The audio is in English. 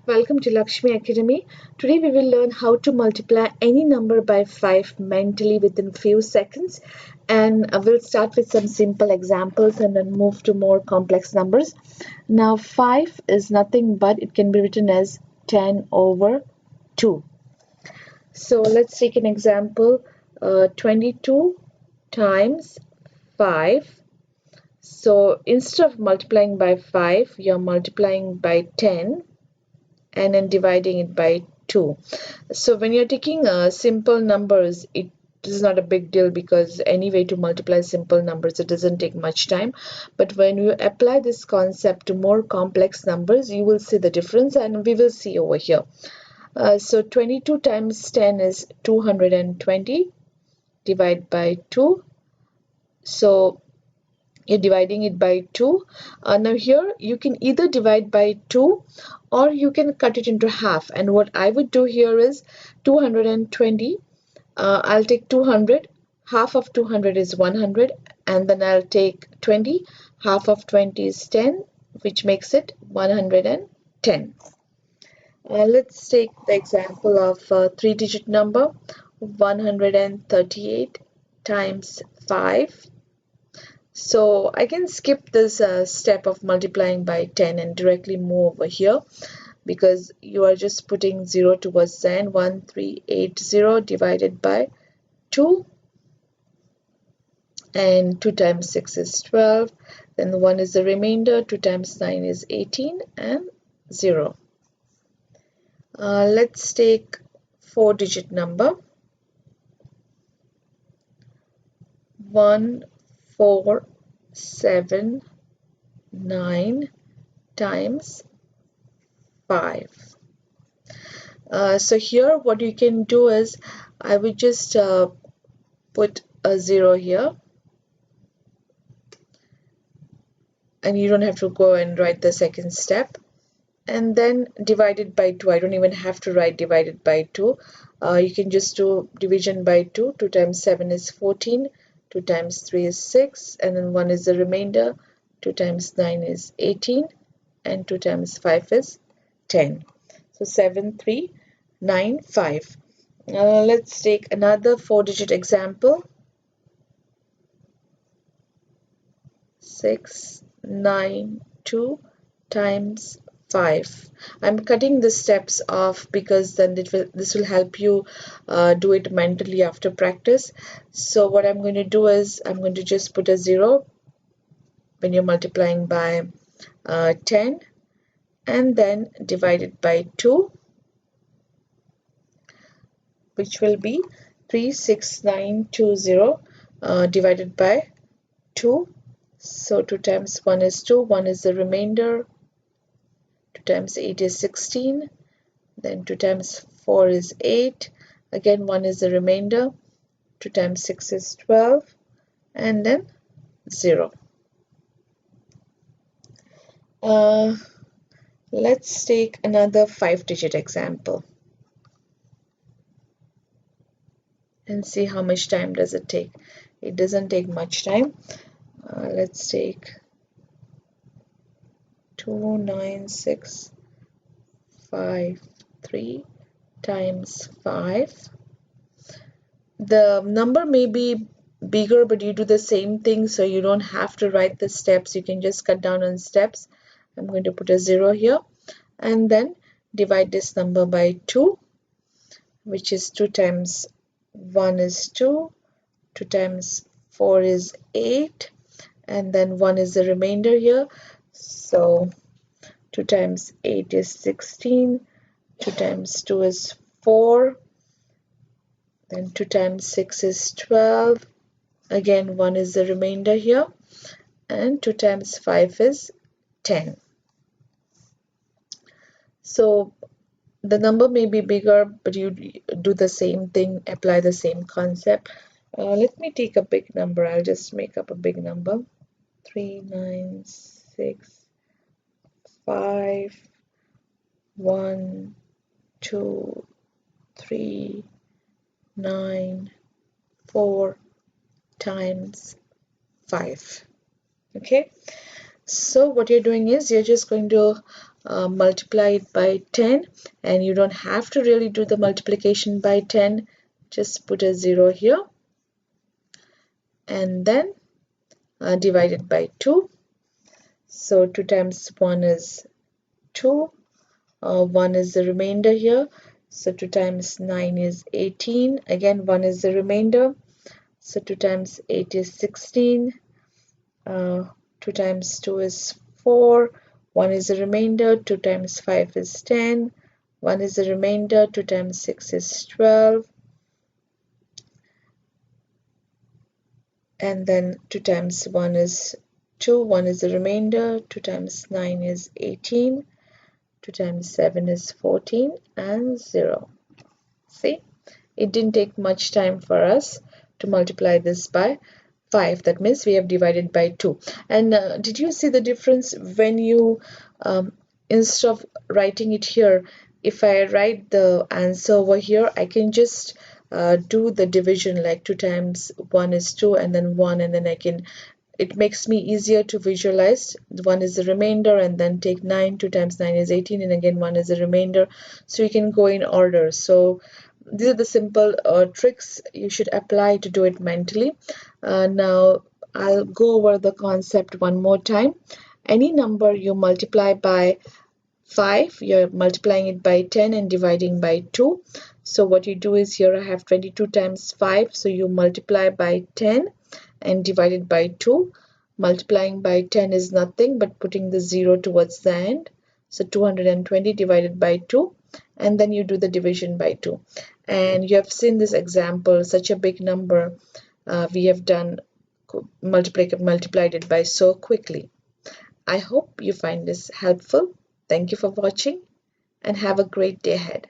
Welcome to Lakshmi Academy. Today we will learn how to multiply any number by 5 mentally within few seconds, and we'll start with some simple examples and then move to more complex numbers. Now 5 is nothing but it can be written as 10 over 2. So let's take an example, 22 times 5. So instead of multiplying by 5, you're multiplying by 10 and then dividing it by 2. So when you're taking simple numbers, it is not a big deal because anyway to multiply simple numbers, it doesn't take much time. But when you apply this concept to more complex numbers, you will see the difference, and we will see over here. So 22 times 10 is 220, divide by 2. So you're dividing it by 2. Now here you can either divide by 2 or you can cut it into half, and what I would do here is 220, I'll take 200, half of 200 is 100, and then I'll take 20, half of 20 is 10, which makes it 110. Let's take the example of a 3-digit number, 138 times 5. So I can skip this step of multiplying by 10 and directly move over here, because you are just putting 0 towards the end. 1380 divided by 2, and 2 times 6 is 12, then 1 is the remainder, 2 times 9 is 18, and 0. Let's take 4-digit number, 1479 times 5. So here what you can do is I would just put a 0 here, and you don't have to go and write the second step, and then divided by 2. I don't even have to write divided by 2. You can just do division by 2. 2 times 7 is 14, 2 times 3 is 6, and then 1 is the remainder, 2 times 9 is 18, and 2 times 5 is 10. So 7395. Let's take another 4-digit example, 692 times 5. I'm cutting the steps off because then this will help you do it mentally after practice. So what I'm going to do is I'm going to just put a 0 when you're multiplying by 10, and then divide it by 2, which will be 36920 divided by 2. So 2 times 1 is 2, 1 is the remainder, 2 times 8 is 16, then 2 times 4 is 8, again 1 is the remainder, 2 times 6 is 12, and then 0. Let's take another 5-digit example and see how much time does it take. It doesn't take much time. Let's take 29653 times 5. The number may be bigger, but you do the same thing, so you don't have to write the steps. You can just cut down on steps. I'm going to put a 0 here, and then divide this number by 2, which is 2 times 1 is 2, 2 times 4 is 8, and then 1 is the remainder here. So 2 times 8 is 16, 2 times 2 is 4, then 2 times 6 is 12, again 1 is the remainder here, and 2 times 5 is 10. So the number may be bigger, but you do the same thing, apply the same concept. Let me take a big number. I'll just make up a big number, 39651 2 3 9 4 times 5. Okay, so what you're doing is you're just going to multiply it by 10, and you don't have to really do the multiplication by 10. Just put a 0 here, and then divide it by 2. So 2 times 1 is 2. 1 is the remainder here. So 2 times 9 is 18. Again, 1 is the remainder. So 2 times 8 is 16. 2 times 2 is 4. 1 is the remainder. 2 times 5 is 10. 1 is the remainder. 2 times 6 is 12. And then 2 times 1 is 2. 1 is the remainder. 2 times 9 is 18. 2 times 7 is 14, and 0. See, it didn't take much time for us to multiply this by 5. That means we have divided by 2. And did you see the difference when you, instead of writing it here, if I write the answer over here, I can just do the division, like 2 times 1 is 2, and then 1, and then it makes me easier to visualize. 1 is the remainder, and then take 9. 2 times 9 is 18, and again 1 is the remainder. So you can go in order. So these are the simple tricks you should apply to do it mentally. Now I'll go over the concept one more time. Any number you multiply by 5, you're multiplying it by 10 and dividing by 2. So what you do is, here I have 22 times 5, so you multiply by 10 and divide it by 2. Multiplying by 10 is nothing but putting the 0 towards the end. So 220 divided by 2, and then you do the division by 2. And you have seen this example, such a big number we have done, multiplied it by so quickly. I hope you find this helpful. Thank you for watching, and have a great day ahead.